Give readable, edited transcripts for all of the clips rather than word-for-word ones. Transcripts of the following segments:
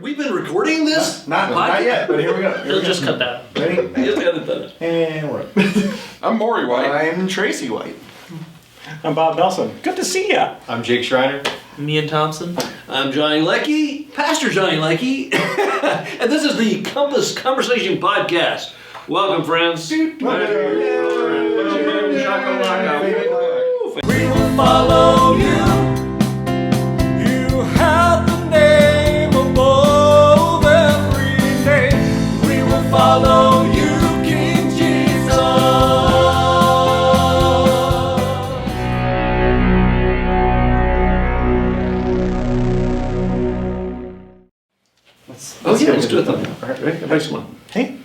We've been recording this? Not yet, but here we go. They'll just cut that. Ready? Just edit that. And we're up. I'm Morey White. I'm Tracey White. I'm Bob Nelson. Good to see ya. I'm Jake Schriner. Me and Thomson. I'm Johnny Leckie, Pastor Johnny Leckie, and this is the Compass Conversation Podcast. Welcome, friends. We will follow you. You have the name above every name. We will follow you, King Jesus. Let's do it then. All right, ready? Everybody come on. Hey.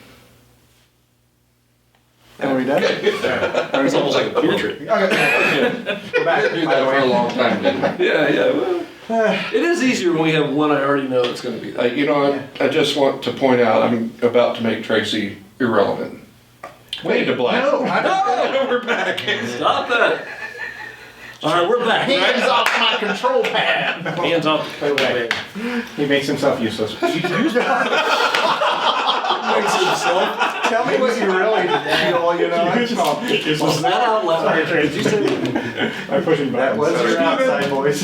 Are we done? It's almost like a beer trip. Okay. We're back. We did that for a long time, didn't we? Yeah. Well, it is easier when we have one I already know it's going to be. I just want to point out I'm about to make Tracy irrelevant. Fade to black. No, We're back. Stop that. All right, we're back. hands off my control pad. Hands off the Wait. He makes himself useless. Makes himself. Tell me what you really feel, you know. Was that out loud? Sorry, Trace. Did you say I'm pushing That buttons. was your outside voice.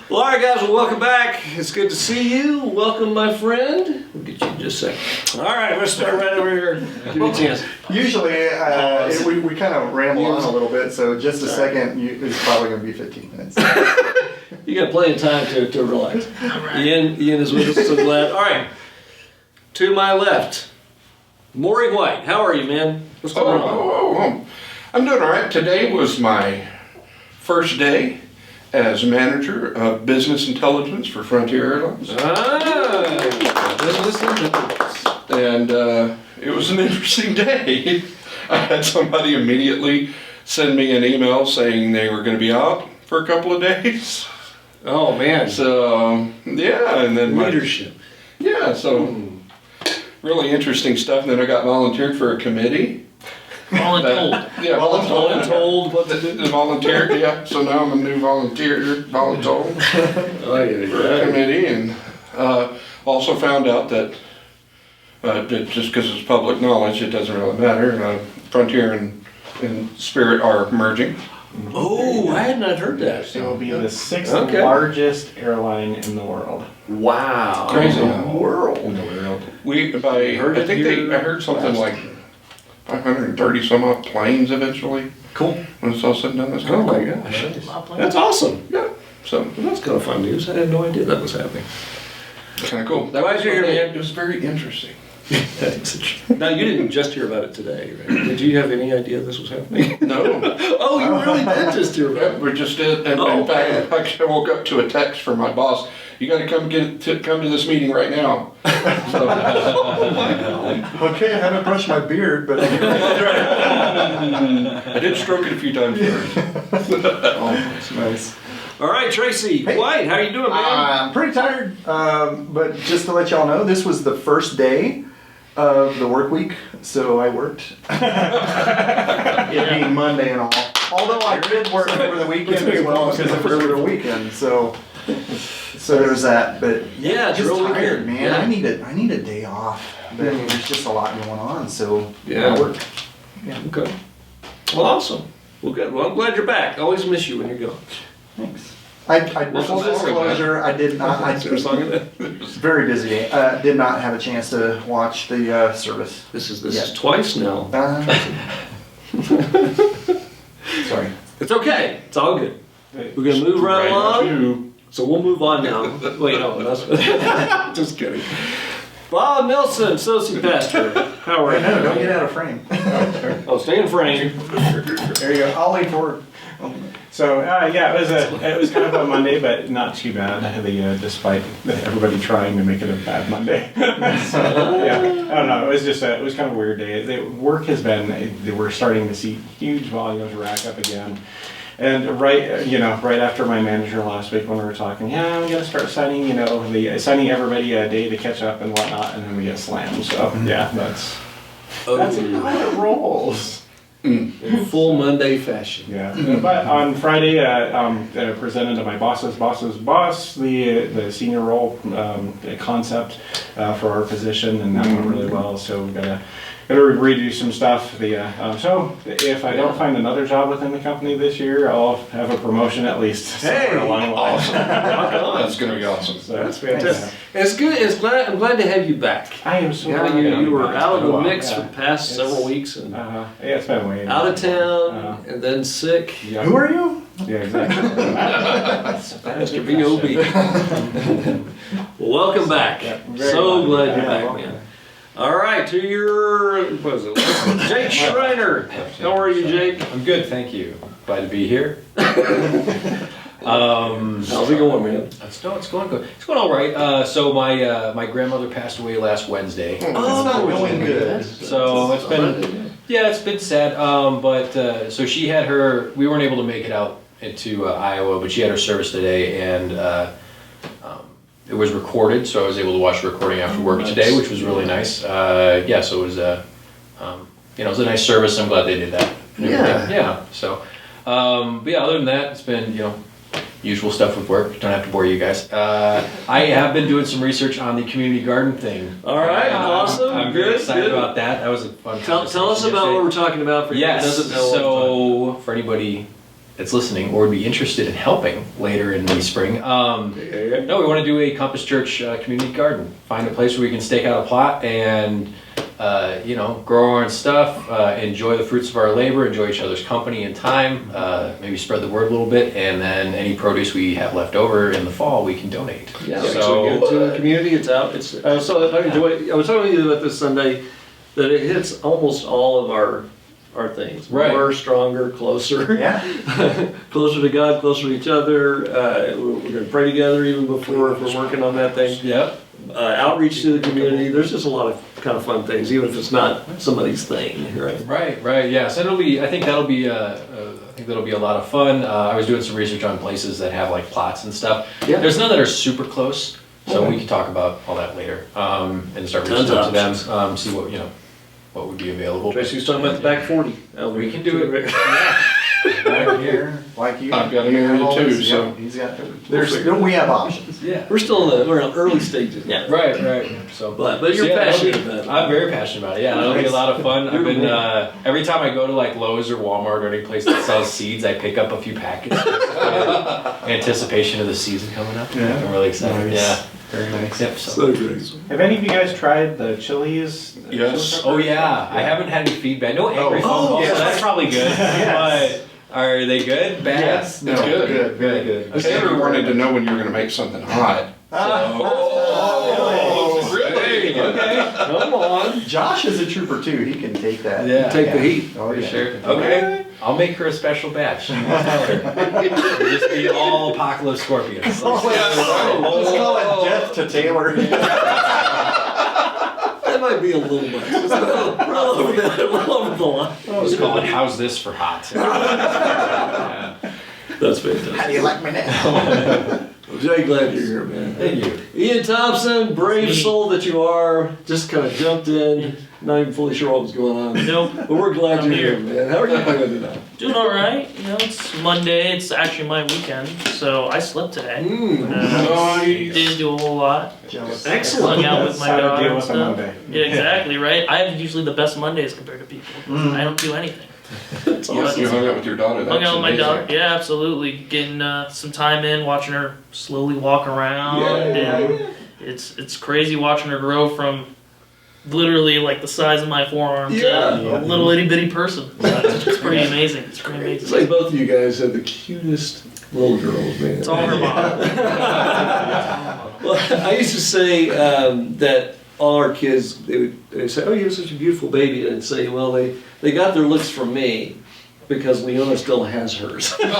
Well, all right, guys, well, welcome back. It's good to see you. Welcome, my friend. We'll get you in just a second. All right, let's start right over here. Give me a chance. Usually, we kind of ramble on a little bit, so just a second, it's probably going to be 15 minutes. You got plenty of time to relax. Ian is with us, so glad. All right, to my left, Morey White. How are you, man? What's going on? I'm doing all right. Today was my first day as manager of business intelligence for Frontier Airlines. Business intelligence. And it was an interesting day. I had somebody immediately send me an email saying they were going to be out for a couple of days. Oh, man. So, yeah, and then Leadership. really interesting stuff. And then I got volunteered for a committee. Voluntold. Yeah, Voluntold what to do. volunteered, yeah. So now I'm a new voluntold Oh, yeah. committee, and also found out that just because it's public knowledge, it doesn't really matter. Frontier and Spirit are merging. Oh, I had not heard that. It will be the sixth Okay. largest airline in the world. Wow. Crazy. World. In the world. I heard something like 530 some odd planes eventually. Cool. When it's all said and done, that's Oh kind of my cool. gosh. That's awesome. Yeah. So Well, that's kind of fun news. I had no idea that was happening. kind of cool. Glad you're here, man. It was very interesting. Now, you didn't just hear about it today, right? Did you have any idea this was happening? No. Oh, you really did just hear about Yeah, it. we just did, and Oh, in fact, I woke up to a text from my boss. You got to come to this meeting right now. So, Okay, I haven't brushed my beard, but I did stroke it a few times first. oh, that's nice. All right, Tracy Hey. White, how you doing, man? I'm pretty tired, but just to let y'all know, this was the first day of the work week, so I worked. It being Monday and all. Although I did work over the weekend as well because it was over the weekend, so there's that. But Yeah, it's just real tired, weekend. man. Yeah. I need a day off. But there's just a lot going on, so Yeah. I work. Okay. Well, awesome. Well, good. Well, I'm glad you're back. I always miss you when you're gone. Thanks. What's Full the song disclosure, I did not. Is there a song in that? Very busy. Did not have a chance to watch the service. This is twice now. Sorry. It's okay. It's all good. We're gonna move right along. So we'll move on now. Wait, no, that's just kidding. Bob Nelson, associate pastor. How are you? No, don't get out of frame. Oh, stay in frame. There you go. I'll lean forward. So yeah, it was kind of a Monday, but not too bad. Despite everybody trying to make it a bad Monday. So, yeah, I don't know. It was kind of a weird day. Work has been. We're starting to see huge volumes rack up again. And right after my manager last week when we were talking, yeah, I'm gonna start signing, signing everybody a day to catch up and whatnot, and then we get slammed. So yeah, that's how it rolls. in full Monday fashion. Yeah, but on Friday, presented to my boss's boss the senior role concept for our position, and that went really well. So we gotta redo some stuff. So if I don't find another job within the company this year, I'll have a promotion at least. Hey, along the line. Awesome. That's going to be awesome. So, That's fantastic. It's good. I'm glad to have you back. I am so Yeah, glad you were it's out of been a the while. mix for the past It's- several weeks and Yeah, it's been way out of town Uh-huh. and then sick. Yeah. Who are you? Yeah, exactly. Mr. B.O.B. Well, welcome back. Yeah, very So much. glad you're Yeah, back, welcome. man. All right, to your, what is it? Jake Schriner. How are you, Jake? I'm good, thank you. Glad to be here. How's it going, man? It's going good. It's going all right. So my grandmother passed away last Wednesday. It's not going good. So it's been sad. So she had we weren't able to make it out into Iowa, but she had her service today, and it was recorded, so I was able to watch the recording after work today, which was really nice. So it was it was a nice service. I'm glad they did that. and everything. Yeah. So, but yeah, other than that, it's been usual stuff with work. Don't have to bore you guys. I have been doing some research on the community garden thing. All right, awesome. I'm very Good, excited good. about that. That was a fun. Tell us about yesterday. what we're talking about for anyone who Yes. doesn't know. what we're talking So for anybody that's listening or would be interested in helping later in the spring, no, we want to do a Compass Church community garden. Find a place where we can stake out a plot and grow our own stuff, enjoy the fruits of our labor, enjoy each other's company and time, maybe spread the word a little bit, and then any produce we have left over in the fall we can donate. Yeah, So- so good to the community. It's out. It's I was talking to you about this Sunday that it hits almost all of our things. Right. More, stronger, closer. Yeah. Closer to God, closer to each other. We're going to pray together even before if we're working on that thing. Yep. Outreach to the community. There's just a lot of kind of fun things, even if it's not somebody's thing, right? Right. Yeah. So I think that'll be a lot of fun. I was doing some research on places that have like plots and stuff. Yeah. There's none that are super close, so Okay. we can talk about all that later and start Tons reaching of out to them, see what would be available. Tracy was talking about the back 40. We can do it. Back here, like you. I've got an area too, so- Yep, he's got. We have options. Yeah. We're still in the early stages. Yeah. Right. So, But you're that'll passionate be- about it. I'm very passionate about it. Yeah, that'll be a lot of fun. I've been every time I go to like Lowe's or Walmart or any place that sells seeds, I pick up a few packets. Anticipation of the season coming up. Yeah. I'm really excited. Nice. Yeah. Very nice. Yep. So. So great. Have any of you guys tried the chilies? Yes. Oh yeah, I haven't had any feedback. No angry phone calls. yes. So that's probably good. Yes. But are they good? Bad? Yes. No, It's good. Good. Very good. Taylor wanted to know when you were going to make something hot. Really? Okay. Come on. Josh is a trooper too. He can take that. Yeah. Take the heat. Oh, For yeah. sure. Okay. I'll make her a special batch. It'll just be all apocalypse scorpions. Just call it death to Taylor. That might be a little much. It's a little over the line. Just call it "How's this for hot?" Yeah. That's fantastic. How do you like me now? I'm very glad you're here, man. Thank you. Ian Thomson, brave soul that you are, just kind of jumped in, not even fully sure what was going on. Nope. But we're glad I'm you're here, here. man. How are you doing tonight? Doing all right. It's Monday. It's actually my weekend, so I slept today. Didn't do a whole lot. Jealous. Excellent. Hung out with my How to daughter deal and with a stuff. Monday. Yeah, exactly. Right. I have usually the best Mondays compared to people. I don't do anything. That's You hung out with your daughter. Hung That's out with my amazing. daughter. Yeah, absolutely. Getting some time in, watching her slowly walk around. Yeah. And it's crazy watching her grow from literally like the size of my forearm Yeah. to a little itty bitty person. It's pretty amazing. It's pretty It's amazing. like both of you guys have the cutest little girls, man. It's all her mom. Well, I used to say that all our kids, they'd say, "Oh, you have such a beautiful baby," and I'd say, "Well, they got their looks from me because Leona still has hers." Years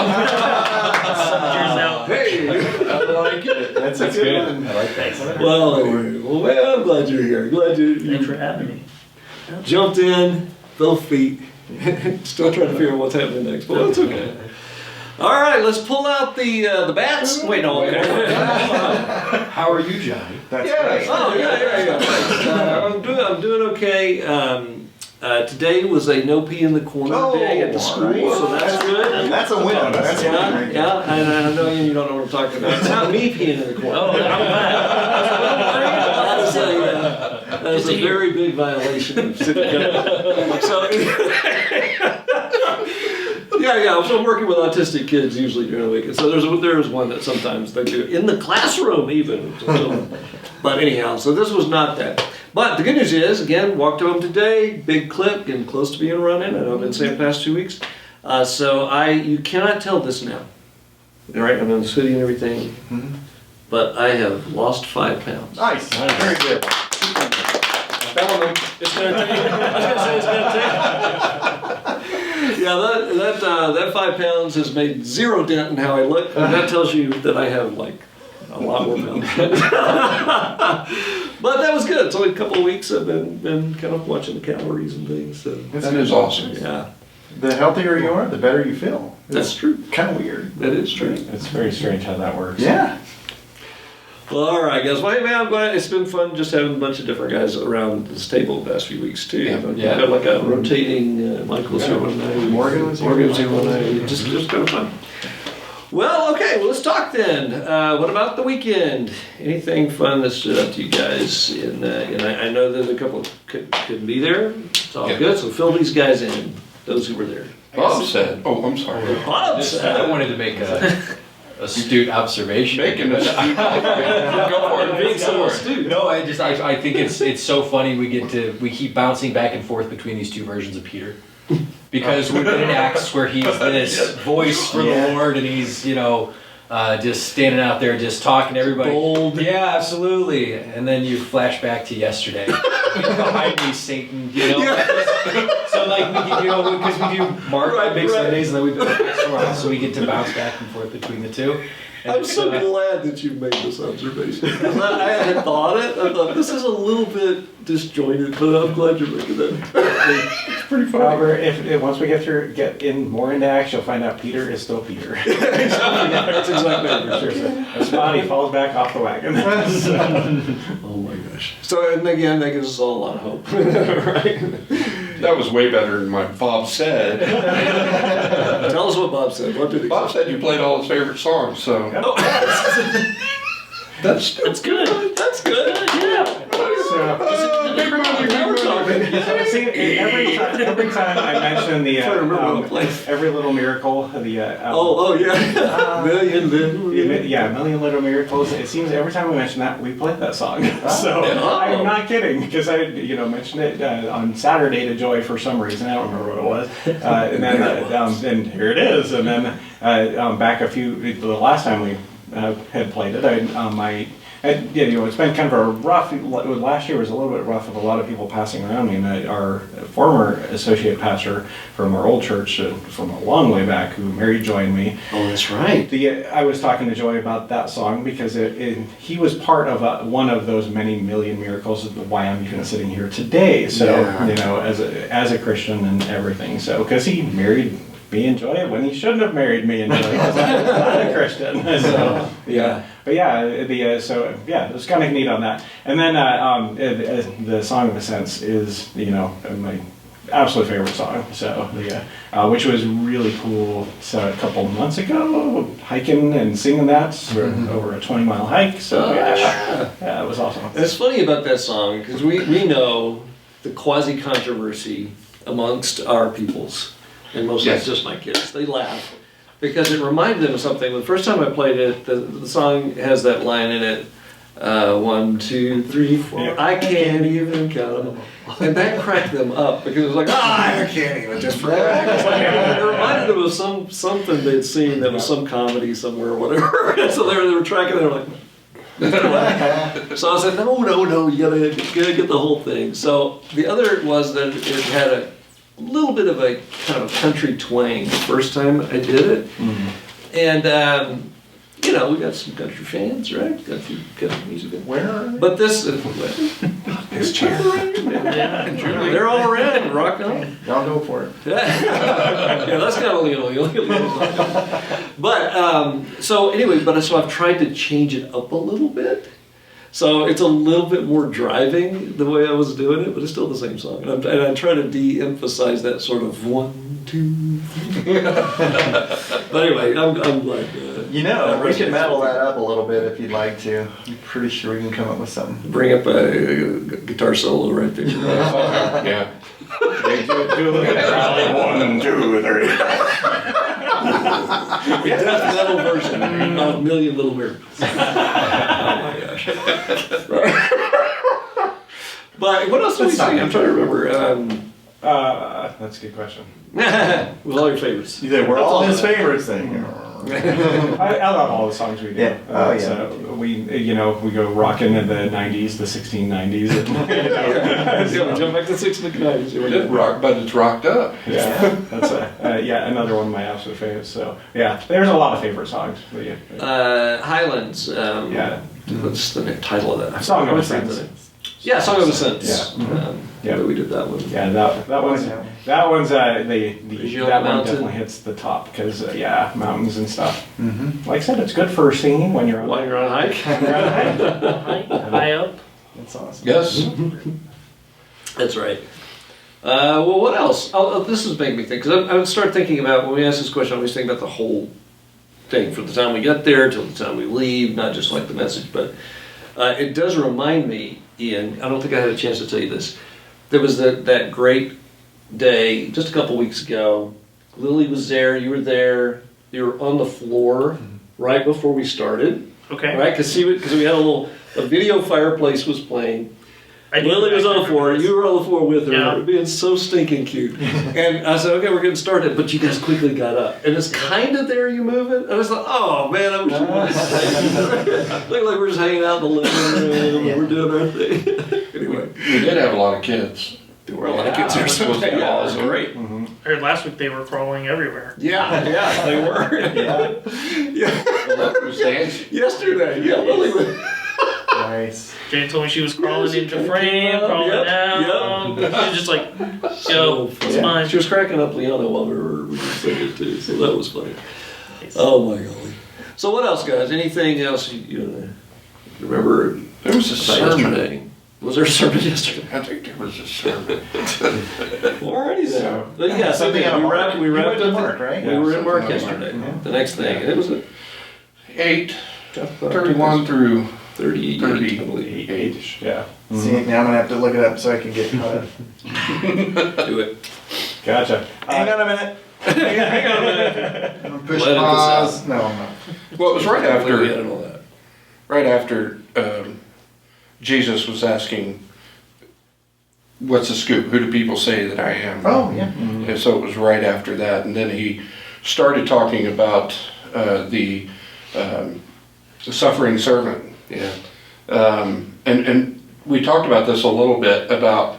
out. Hey, I like it. That's a good one. I like that. Well, anyway, well, I'm glad you're here. Glad Thanks for you having me. jumped in, both feet. Still trying to figure out what's happening next, but it's okay. All right, let's pull out the bats. Wait, no. Okay. How are you, Johnny? That's Yeah. right. Oh, yeah. I'm doing okay. Today was a no pee in the corner day at the school, alright. so that's good. That's a win. That's a win. Yeah, right there. yeah, and I know you don't know what I'm talking about. It's not me peeing in the corner. Oh, That is a very big violation of city code. So, yeah. So I'm working with autistic kids usually during the week. And so there's one that sometimes they do in the classroom even. But anyhow, so this was not that. But the good news is, again, walked home today, big clip, getting close to being run in. I know I've been saying the past 2 weeks. So you cannot tell this now. All right, I'm in the city and everything. But I have lost 5 pounds. Nice. Very good. It's gonna take. I was gonna say it's gonna take. Yeah, that 5 pounds has made 0 dent in how I look, and that tells you that I have like a lot more pounds. But that was good. It's only a couple of weeks. I've been kind of watching the calories and things. So That is awesome. yeah, The healthier you are, the better you feel. that's true. Kind of weird. That is true. It's very strange how that works. Yeah. Well, all right, guys. Well, hey, man, I'm glad it's been fun just having a bunch of different guys around this table the past few weeks too. Yeah. We've got like a rotating. Michael was here one night. Morgan was here. Morgan was here one night. Just kind of fun. Well, okay. Well, let's talk then. What about the weekend? Anything fun that stood out to you guys? And I know there's a couple couldn't be there. It's all Yeah. good. So fill these guys in. Those who were there. Bob said, oh, I'm sorry. Bob Just, said. I wanted to make a astute observation. Making us. Go for it. Being so astute. No, I think it's so funny we keep bouncing back and forth between these two versions of Peter. Because we've been in Acts where he's this voice for the Lord and he's, just standing out there just talking to everybody. Bold. Yeah, absolutely. And then you flash back to yesterday. Behind me, Satan, So like because we do Mark on Big Sundays and then we've been in Acts for a while, so we get to bounce back and forth between the two. And I'm so glad that you made this observation. I had thought it. I thought this is a little bit disjointed, but I'm glad you're making that. It's pretty funny. However, if once we get more into Acts, you'll find out Peter is still Peter. That's exactly what Sure, the spot, he falls back off the wagon. Oh my gosh. So, and again, that gives us all a lot of hope. Right? That was way better than what Bob said. Tell us what Bob said. What did he Bob say? said you played all his favorite songs, so that's good. That's good. Yeah. See, every time I mention the every little miracle, Oh yeah. Million little. Million Little Miracles. It seems every time we mention that, we play that song. So Oh. I'm not kidding because I mentioned it on Saturday to Joy for some reason. I don't remember what it was. And then and here it is. And then back the last time we had played it, it's been kind of a rough. Last year was a little bit rough with a lot of people passing around me, and our former associate pastor from our old church from a long way back, who married Joy and me. Oh, that's right. I was talking to Joy about that song because he was part of one of those many million miracles of why I'm even sitting here today. So as a Christian and everything. So because he married me and Joy when he shouldn't have married me and Joy because I was not a Christian. So, yeah. But it was kind of neat on that. And then the Song of Ascents is my absolute favorite song. So which was really cool. So a couple months ago, hiking and singing that for over a 20-mile hike. So it was awesome. It's funny about that song because we know the quasi-controversy amongst our peoples. And mostly it's just my kids. They laugh because it reminded them of something. The first time I played it, the song has that line in it, 1, 2, 3, 4, I can't even count them. And that cracked them up because it was like, I can't even just forget. It reminded them of something they'd seen that was some comedy somewhere or whatever. And so they were tracking it, they were like, so I said, no, you gotta get the whole thing. So the other was that it had a little bit of a kind of country twang the first time I did it. And we got some country fans, right? Got a few country music. Where? But this This chair. they're all around, rock on. Y'all go for it. Yeah, that's kind of But so I've tried to change it up a little bit. So it's a little bit more driving the way I was doing it, but it's still the same song. And I try to de-emphasize that sort of 1, 2, 3. But anyway, I'm glad. You know, we can metal that up a little bit if you'd like to. I'm pretty sure we can come up with something. Bring up a guitar solo right there. Yeah. Do a little bit of 1, 2, 3. Death metal version of Million Little Miracles. Oh my gosh. But what else did we sing? I'm trying to remember. That's a good question. With all your favorites. We're all his favorites then. I love all the songs we do. Yeah. Oh, yeah. So we go rocking in the 90s, the 1690s. Yeah, jump back to 690s. It did rock, but it's rocked up. Yeah, that's another one of my absolute favorites. So yeah, there's a lot of favorite songs. But, yeah. Highlands. Yeah. What's the title of that? Song of Ascents. Yeah, Song of Ascents. Yeah. We did that one. Yeah, that one's that one mountain? definitely hits the top because mountains and stuff. Mm-hmm. Like I said, it's good for singing when you're on. While you're on a hike. High up. That's awesome. Yes. That's right. Well, what else? This is making me think, because I would start thinking about, when we ask this question, I always think about the whole thing, from the time we get there till the time we leave, not just like the message, but it does remind me, Ian, I don't think I had a chance to tell you this, there was that great day, just a couple weeks ago, Lily was there, you were on the floor right before we started, Okay. right? Because we had a video fireplace was playing. Lily was on the floor, you were on the floor with her, Yeah. being so stinking cute. And I said, okay, we're getting started, but you guys quickly got up. And it's kind of there, you moving. And I was like, oh man, I wish you would have Looked like we're just hanging out in the living room, Yeah. we're doing our thing. Anyway, We did have a lot of kids. there were a lot of kids there. Which was Yeah, it was awesome. great. I heard last week they were crawling everywhere. Yeah, they were. Yeah. It was dancing. Yesterday, yeah, Lily was. Nice. Jane told me she was crawling she into kinda frame, came up, crawling yep, out. yep. She was just like, yo, it's mine. She was cracking up Leona while we were singing it too, so that was funny. Oh my golly. So what else, guys? Anything else you remember There was a about sermon. yesterday? Was there a sermon yesterday? I think there was a sermon. Alrighty then. So- But yeah, Something out of Mark. we You wrapped went to up. Mark, right? We were in Mark something yesterday. Yeah. The next thing, and it was 31 through 38, I believe. 38. Yeah. See, now I'm gonna have to look it up so I can get caught up. Do it. Gotcha. Hang on a minute. Hang on a minute. I'm gonna push We'll edit this pause. No, I'm not. Well, it was right We after, had all that. Jesus was asking, what's the scoop? Who do people say that I am? Oh, yeah. And so it was right after that. And then he started talking about the suffering servant. Yeah. And we talked about this a little bit about,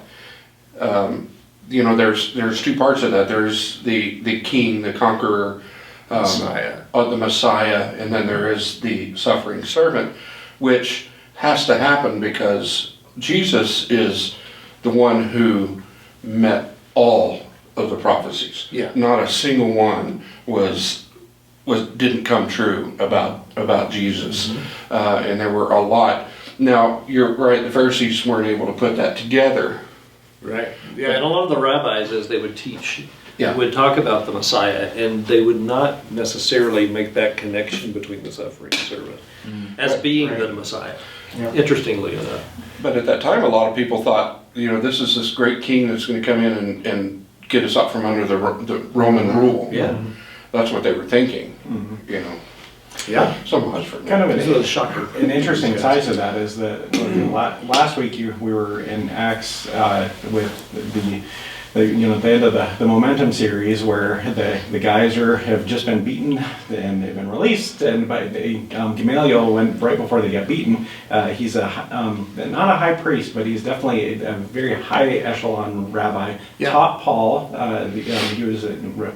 there's two parts of that. There's the king, the conqueror, Messiah. the Messiah, and then there is the suffering servant, which has to happen because Jesus is the one who met all of the prophecies. Yeah. Not a single one didn't come true about Jesus, and there were a lot. Now you're right. The Pharisees weren't able to put that together. Right. Yeah, and a lot of the rabbis, as they would teach, Yeah. would talk about the Messiah, and they would not necessarily make that connection between the suffering servant as being the Messiah. Yeah. Interestingly enough. But at that time, a lot of people thought, this is this great king that's going to come in and get us up from under the Roman rule. Yeah. That's what they were thinking. Yeah. So much for me. Kind of This was a shocker. an interesting side to that is that last week we were in Acts with the at the end of the Momentum series where the guys have just been beaten and they've been released, and Gamaliel went right before they got beaten. He's not a high priest, but he's definitely a very high echelon rabbi. Yeah. Taught Paul. He was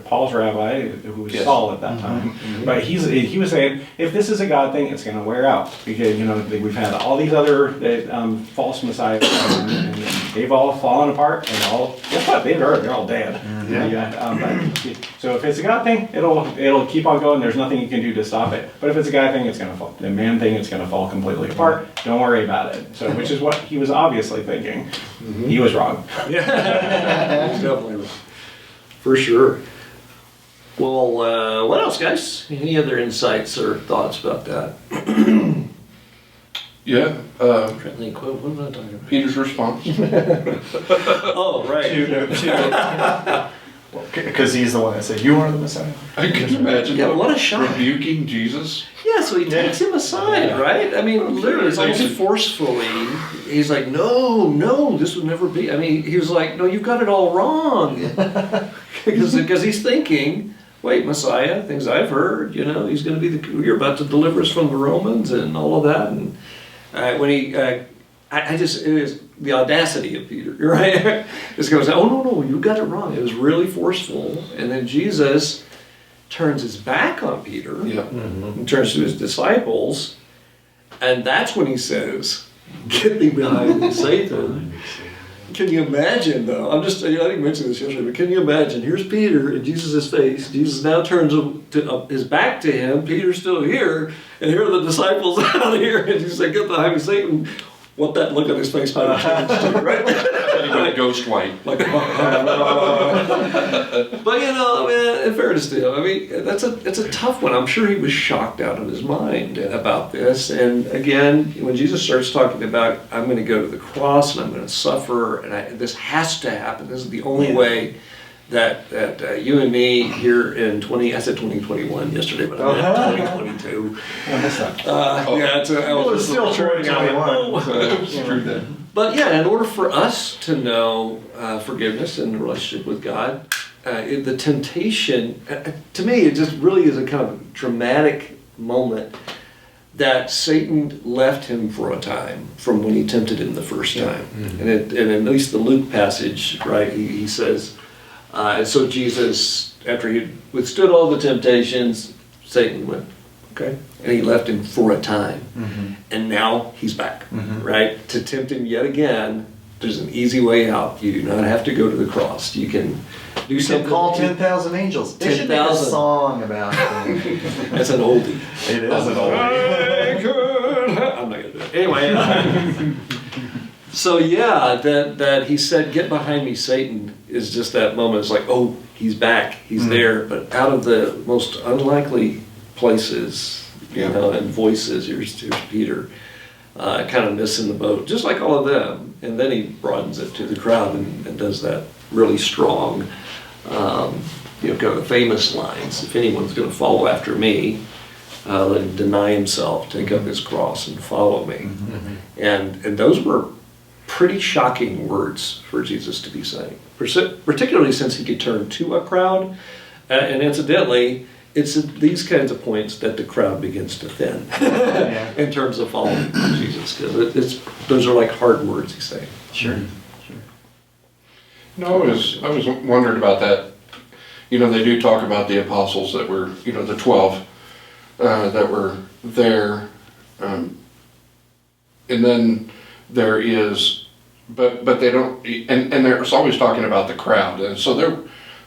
Paul's rabbi, who was Yes. Saul at that time. But he was saying, if this is a God thing, it's going to wear out because we've had all these other false messiahs, and they've all fallen apart, and guess what? They're all dead. So if it's a God thing, it'll keep on going. There's nothing you can do to stop it. But if it's a guy thing, it's gonna fall. The man thing, it's gonna fall completely apart. Don't worry about it. So, which is what he was obviously thinking. He was wrong. Yeah, definitely, for sure. Well, what else, guys? Any other insights or thoughts about that? Yeah, I'm trying to think, what am I talking about? Peter's response. Oh, right. Because he's the one that said, "You are the Messiah." I can imagine. Yeah, what a shock. Rebuking Jesus. Yeah, so he takes him aside, right? I mean, literally, it's almost forcefully. He's like, no, this would never be. I mean, he was like, no, you've got it all wrong. Because he's thinking, wait, Messiah, things I've heard, he's going to be you're about to deliver us from the Romans and all of that. And when he, it is the audacity of Peter, right? Just goes, oh, no, you got it wrong. It was really forceful. And then Jesus turns his back on Peter and turns to his disciples. And that's when he says, get thee behind me, Satan. Can you imagine, though? I didn't mention this yesterday, but can you imagine? Here's Peter in Jesus' face. Jesus now turns his back to him. Peter's still here. And here are the disciples out here. And Jesus said, get behind me, Satan. What that look on his face might have changed too, right? He went ghost white. Like, but in fairness to him, it's a tough one. I'm sure he was shocked out of his mind about this. And again, when Jesus starts talking about, I'm going to go to the cross and I'm going to suffer, and this has to happen. This is the only way that you and me here in I said 2021 yesterday, but I meant 2022. I was still true 21. True then. But yeah, in order for us to know forgiveness and relationship with God, the temptation, to me, it just really is a kind of dramatic moment that Satan left him for a time from when he tempted him the first time. And at least the Luke passage, right, he says, and so Jesus, after he withstood all the temptations, Satan went, okay? And he left him for a time. And now he's back, right? To tempt him yet again, there's an easy way out. You do not have to go to the cross. You can do something. Call 10,000 angels. They should make a song about it. That's an oldie. It is an oldie. I'm not going to do it. Anyway. So yeah, that he said, get behind me, Satan, is just that moment. It's like, oh, he's back, he's there. But out of the most unlikely places, and voices, here's Peter, kind of missing the boat, just like all of them. And then he broadens it to the crowd and does that really strong, kind of famous lines. If anyone's going to follow after me, let him deny himself, take up his cross, and follow me. And those were pretty shocking words for Jesus to be saying, particularly since he could turn to a crowd. And incidentally, it's at these kinds of points that the crowd begins to thin in terms of following Jesus, because those are like hard words he's saying. Sure. No, I was wondering about that. They do talk about the apostles that were, the 12 that were there, and then there is, but they don't, and there's always talking about the crowd, and so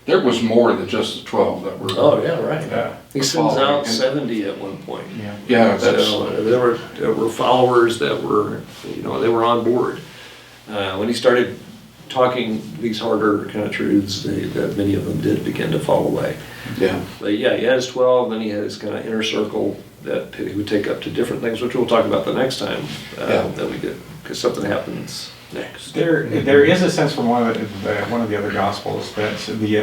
there was more than just the 12 that were. Oh yeah, right. Yeah. He sends out 70 at one point. Yeah. So there were followers that were, they were on board. When he started talking these harder kind of truths, that many of them did begin to fall away. Yeah. But yeah, he had his 12, then he had his kind of inner circle that he would take up to different things, which we'll talk about the next time that we did, because something happens next. There is a sense from one of the other Gospels that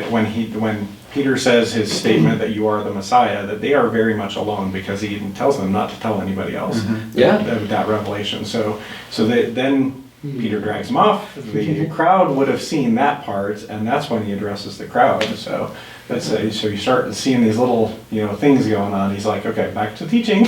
when Peter says his statement that you are the Messiah, that they are very much alone, because he even tells them not to tell anybody else that revelation. So then Peter drags him off. The crowd would have seen that part, and that's when he addresses the crowd. So so you start seeing these little things going on. He's like, okay, back to teaching.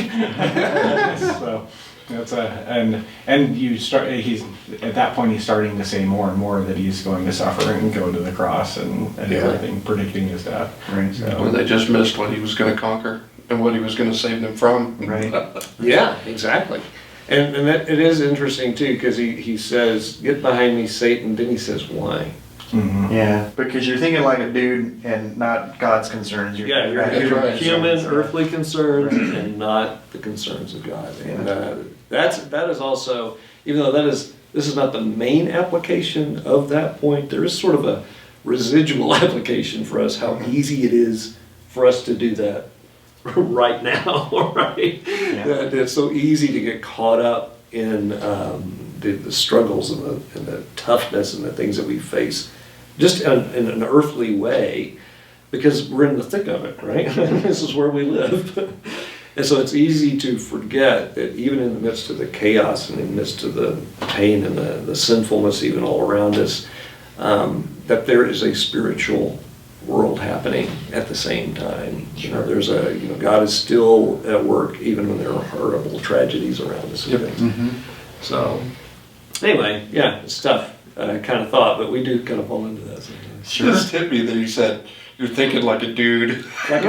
So that's and you start. He's at that point he's starting to say more and more that he's going to suffer and go to the cross and everything, predicting his death. Right. So, When they just missed what he was going to conquer and what he was going to save them from. right. Yeah, exactly. And that, it is interesting too, because he says, "Get behind me, Satan." Then he says, "Why?" Yeah, because you're thinking like a dude and not God's concerns. You're right. human, earthly concerns, and not the concerns of God. And that is also, even though this is not the main application of that point, there is sort of a residual application for us, how easy it is for us to do that right now, right? Yeah. That it's so easy to get caught up in the struggles and the toughness and the things that we face, just in an earthly way, because we're in the thick of it, right? This is where we live. And so it's easy to forget that even in the midst of the chaos and in the midst of the pain and the sinfulness even all around us, that there is a spiritual world happening at the same time. Sure. God is still at work even when there are horrible tragedies around us and things. Mm-hmm. So anyway, yeah, it's tough kind of thought, but we do kind of fall into that sometimes. Sure. Just hit me that you said, "You're thinking like a dude." Like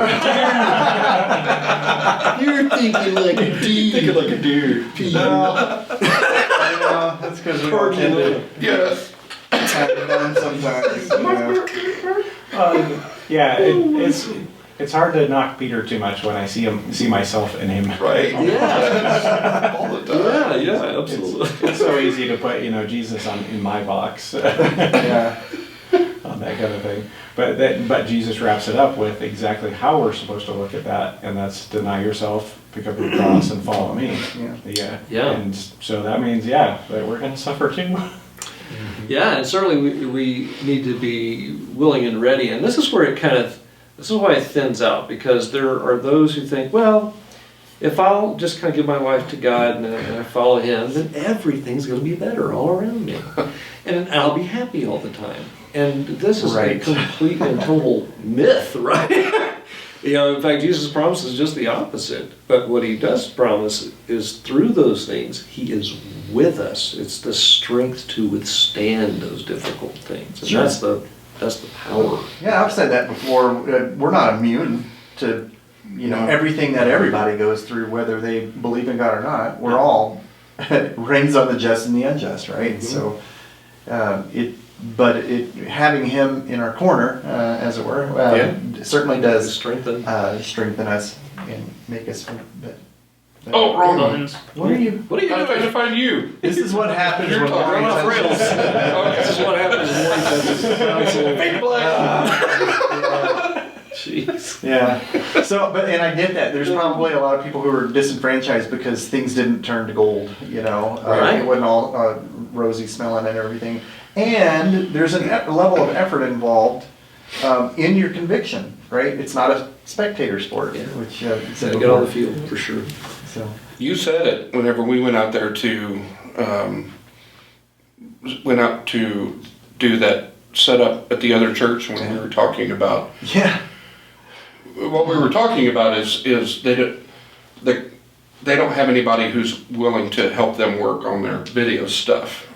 you're thinking like a dude. Thinking like a dude. No, that's because we all tend to Yes. have it done sometimes. You know. It's hard to knock Peter too much when I see myself in him. Right. Yeah. All the time. Yeah, absolutely. It's so easy to put Jesus in my box. Yeah. On that kind of thing. But Jesus wraps it up with exactly how we're supposed to look at that, and that's deny yourself, pick up your cross, and follow me. Yeah. And so that means, that we're going to suffer too. Yeah, and certainly we need to be willing and ready. And this is where this is why it thins out, because there are those who think, well, if I'll just kind of give my life to God and I follow Him, then everything's going to be better all around me. And I'll be happy all the time. And this is a complete and total myth, right? In fact, Jesus promises just the opposite. But what He does promise is through those things, He is with us. It's the strength to withstand those difficult things. And Sure. that's the power. Yeah, I've said that before. We're not immune to, everything that everybody goes through, whether they believe in God or not. We're all reigns on the just and the unjust, right? Mm-hmm. So, having Him in our corner, as it were, certainly does strengthen us and make us. Oh, wrong Buttons. What are you? What are you I'm trying to doing? find you. This is what happens when Run off rails. This is what happens when Fake black. Jeez. Yeah. So, and I get that. There's probably a lot of people who are disenfranchised because things didn't turn to gold. Right. It wasn't all rosy smelling and everything. And there's a level of effort involved in your conviction, right? It's not a spectator sport, which So get on the field for sure. So. You said it whenever we went out there to do that setup at the other church when we were talking about. Yeah. What we were talking about is they don't have anybody who's willing to help them work on their video stuff.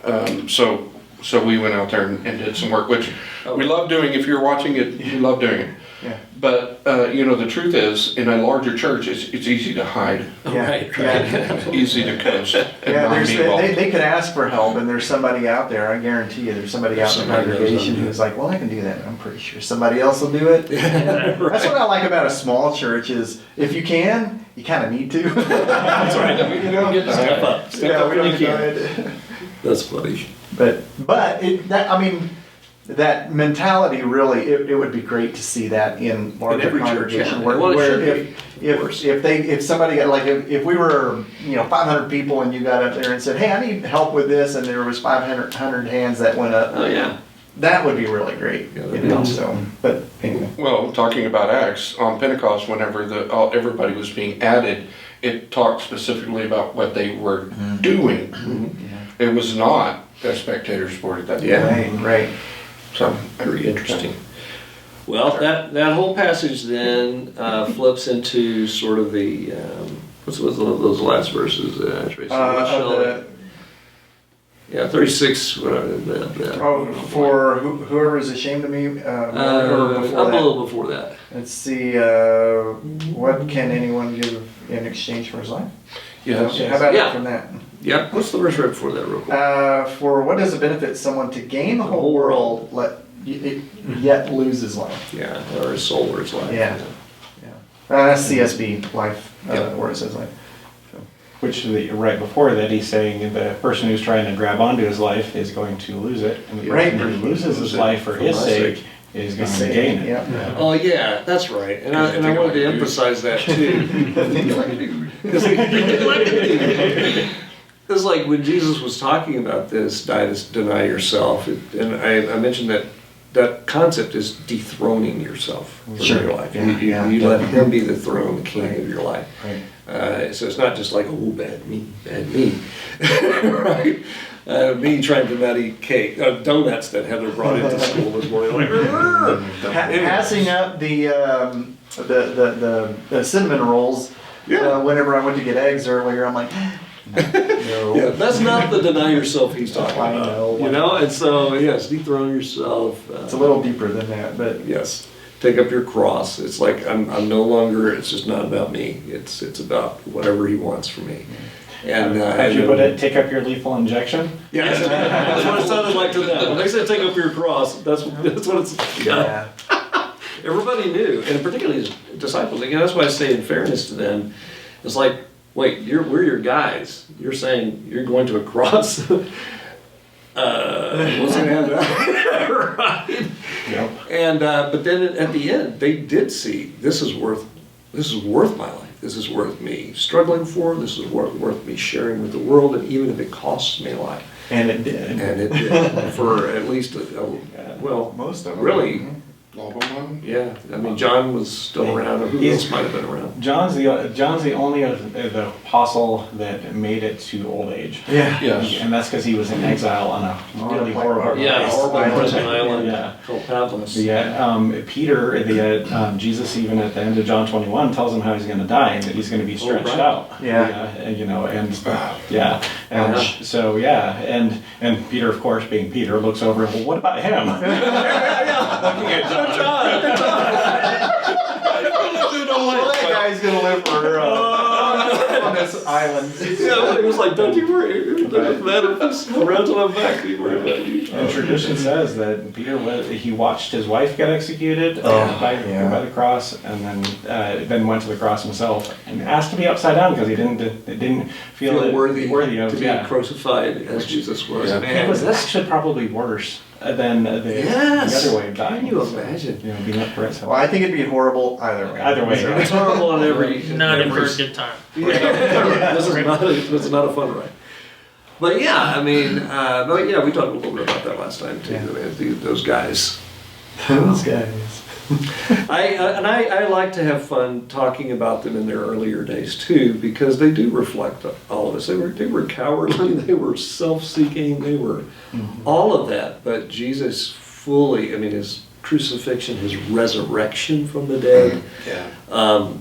So we went out there and did some work, which we love doing. If you're watching it, we love doing it. Yeah. But the truth is, in a larger church, it's easy to hide. Yeah. Right. It's easy to coast. And Yeah, not be involved. they could ask for help, and there's somebody out there. I guarantee you, there's somebody out in the Somebody knows congregation how to do who's like, "Well, I can do that." I'm pretty sure somebody else will do it. That's what I like about a small church is if you can, you kind of need to. That's right. We don't get to step up. Step Yeah, up we when don't you do can. it. That's funny. But that mentality really, it would be great to see that in larger every church, congregation. yeah. Where, Well, it where should if somebody if we were 500 people and you got up there and said, "Hey, I need help with this," and there was 500 hands that went up, Oh yeah. that would be really great. Yeah, that'd be awesome. So, but anyway. Well, talking about Acts, on Pentecost, whenever everybody was being added, it talked specifically about what they were doing. Yeah. It was not a spectator sport at that time. Yeah. Right. So, Very interesting. Well, that whole passage then flips into sort of the what's those last verses? Tracy? Yeah, 36. For whoever is ashamed of me, or before Up a that. little before that. Let's see. What can anyone give in exchange for his life? yes. Okay, how about Yeah. from that? Yep. What's the verse right before that, real quick? For what does it benefit someone to gain the whole world, yet lose his life? Yeah, or his soul or his life. Yeah. That's CSB life, Yep. where it says life. Which right before that, he's saying the person who's trying to grab onto his life is going to lose it, and the Right. person who loses his life for his sake is going to gain it. Yeah. Oh yeah, that's right. And I wanted to emphasize that too. It's like when Jesus was talking about this, deny yourself, and I mentioned that concept is dethroning yourself from your life. Yeah. You let him be the throne, the king of your life. Right. So it's not just like, oh, bad me, right? Me trying to not eat cake, donuts that Heather brought into school this morning, like, Passing up the cinnamon rolls. Whenever I went to get eggs earlier, I'm like, no. Yeah, that's not the deny yourself he's talking I about. know. You know, and so yes, dethrone yourself. It's a little deeper than that, but Yes, take up your cross. It's like I'm no longer. It's just not about me. It's about whatever he wants from me. And How'd you put it? Take up your lethal injection? Yeah, that's what it sounded like to them. When they said take up your cross, that's what it's. Yeah. Everybody knew, and particularly his disciples. Again, that's why I say, in fairness to them, it's like, wait, we're your guys. You're saying you're going to a cross. What's going to happen? Right? Yep. And but then at the end, they did see this is worth my life. This is worth me struggling for. This is worth me sharing with the world, and even if it costs me a life. and it did. And it did for at least Most of them. really. All but one? Yeah, I mean, John was still around, or who else might have been around? John's the only the apostle that made it to old age. Yeah. Yes. And that's because he was in exile on a really horrible Yeah, horrible prison island Yeah. called Patmos. Peter, Jesus, even at the end of John 21, tells him how he's going to die and that he's going to be stretched right. out. Yeah. And Uh-huh. so and Peter, of course, being Peter, looks over and, well, what about him? Looking at John. Well, that guy's gonna live for on this island. Yeah, it was like, don't you worry, it doesn't matter if it's around till I'm back, don't you worry about you. And tradition says that Peter he watched his wife get executed by the cross, and then went to the cross himself and asked to be upside down because he didn't feel worthy of to be crucified as Jesus was. Yeah. Man, That's actually probably worse than the other way of dying. Can you imagine? Being up for it. Well, I think it'd be horrible either way. Either way. It's horrible on every. Not in for every a good time. Yeah, this is not a fun ride. But yeah, I mean, we talked a little bit about that last time too. Yeah. Those guys. Those guys. I like to have fun talking about them in their earlier days too, because they do reflect all of us. They were cowardly, they were self-seeking, they were all of that. But Jesus fully, I mean, his crucifixion, his resurrection from the dead,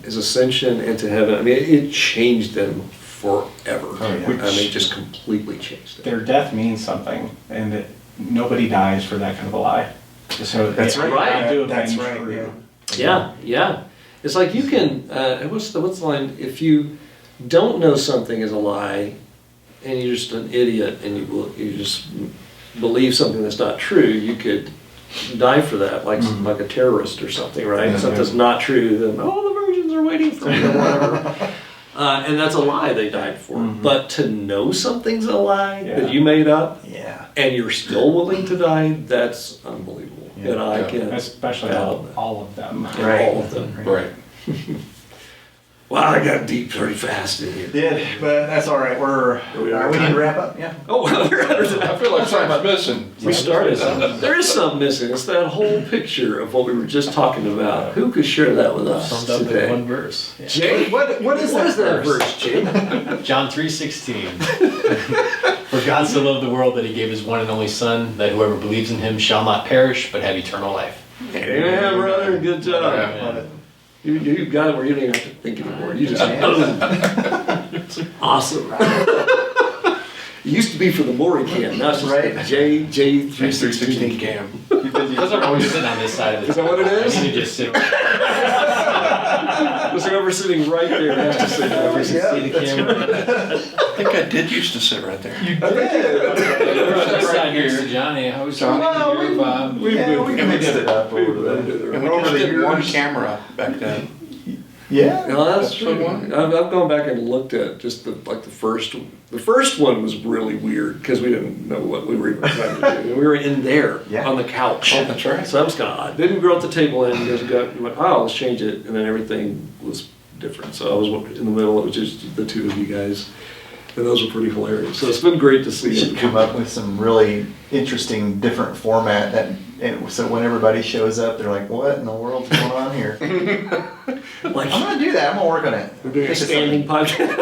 his ascension into heaven. I mean, it changed them forever. Oh, yeah. I mean, just completely changed it. Their death means something, and that nobody dies for that kind of a lie. So That's right. That's right. True. Yeah. It's like you can. What's the line? If you don't know something is a lie, and you're just an idiot, and you just believe something that's not true, you could die for that, like a terrorist or something, right? Yeah, Something's not true, then the virgins are waiting for me or whatever. And that's a lie they died for. But to know something's a lie that you made up, and you're still willing to die, that's unbelievable. Yeah. And I can Especially fathom that. all of them. Right. All of them. Right. Wow, I got deep very fast in here. Did, but that's all right. We need to wrap up. Yeah. Oh, we're under the I feel like something's missing. We started. There is something missing. It's that whole picture of what we were just talking about. Who could share that with us Summed up in today? one verse. Yeah. Jay, What is that verse, Jay? John 3:16. For God so loved the world that he gave his one and only Son, that whoever believes in him shall not perish, but have eternal life. Yeah, brother, good job. Yeah. You got it where you don't even have to think anymore. You just it's awesome. It used to be for the Morey can. Now it's just Right. J316 Cam. Because I'm always sitting on this side of the Is that what it is? I need to just sit Was whoever sitting right there has to say that. see the camera. think I did used to sit right there. You did. Right next to Johnny. I was Johnny. talking to your Bob. We mixed it up over the. And we over just the did one years. camera back then. Yeah. No, that's That's true. the one. I've gone back and looked at just the first. The first one was really weird because we didn't know what we were even trying to do. We were in there Yeah. on the couch. Oh, that's right. So that was kind of odd. Didn't grow at the table end. You guys went, oh, let's change it, and then everything was different. So I was in the middle. It was just the two of you guys, and those were pretty hilarious. So it's been great to see We should it. come up with some really interesting, different format and so when everybody shows up, they're like, "What in the world's going on here?" Like I'm gonna do that. I'm gonna work on it. we're doing a Think of standing podcast.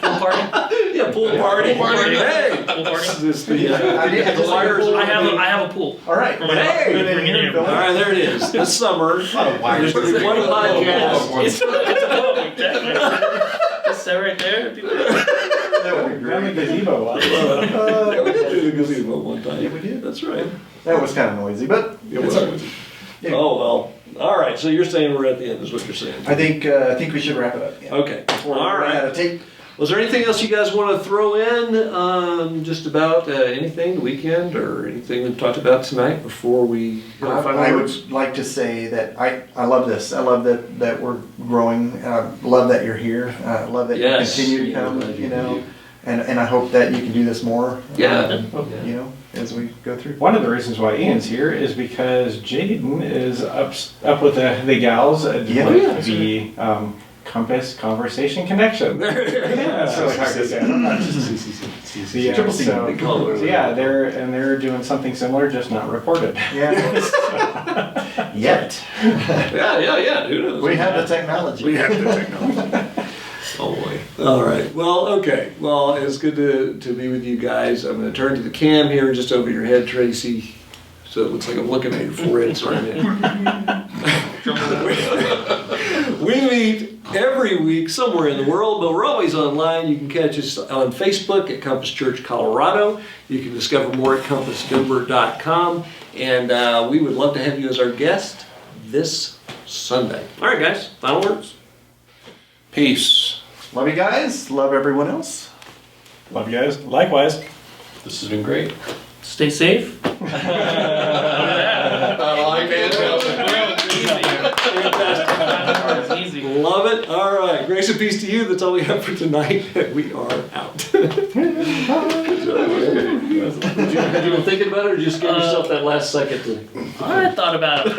Pool party? Yeah, pool party. Pool party. Hey, Pool party? this is the I did- I the just wires. like a pool. I have a pool. All right. Hey! Bring it in. All right, there it is. This summer, there's wires. gonna be one podcast. It's a pool, exactly. Just sit right there. That would be Down the great. gazebo. Yeah, we did do the gazebo one time. Yeah, we did. That's right. That was kind of noisy, but It it's was. okay. Yeah. Oh, well. All right, so you're saying we're at the end is what you're saying. I think we should wrap it up. Yeah. Okay. Before we All run out right. of tape. Was there anything else you guys want to throw in, just about anything, the weekend, or anything we talked about tonight before we hit our final I words? would like to say that I love this. I love that we're growing. And I love that you're here. I love that Yes. you continue to Yeah, come. glad you You know, do. and I hope that you can do this more. Yeah. You know, as we go through. One of the reasons why Ian's here is because Jaden is up with the gals at Yeah. the Compass Conversation Connection. Yeah, that's really hard to say. I'm not just yeah, Triple C. so, They call it. so yeah, they're doing something similar, just not reported. Yeah. Yet Yeah. Who knows? we have the technology. We have the technology. Oh boy. All right. Well, okay. Well, it's good to be with you guys. I'm going to turn to the cam here, just over your head, Tracy. So it looks like I'm looking at your forehead. Sorry, man. We meet every week somewhere in the world, but we're always online. You can catch us on Facebook at Compass Church Colorado. You can discover more at compassdenver.com. And we would love to have you as our guest this Sunday. All right, guys. Final words. Peace. Love you guys. Love everyone else. Love you guys. Likewise. This has been great. Stay safe. I like it. Fantastic. Easy. Love it. All right. Grace and peace to you. That's all we have for tonight. We are out. Did you been thinking about it, or just give yourself that last second to? I thought about it.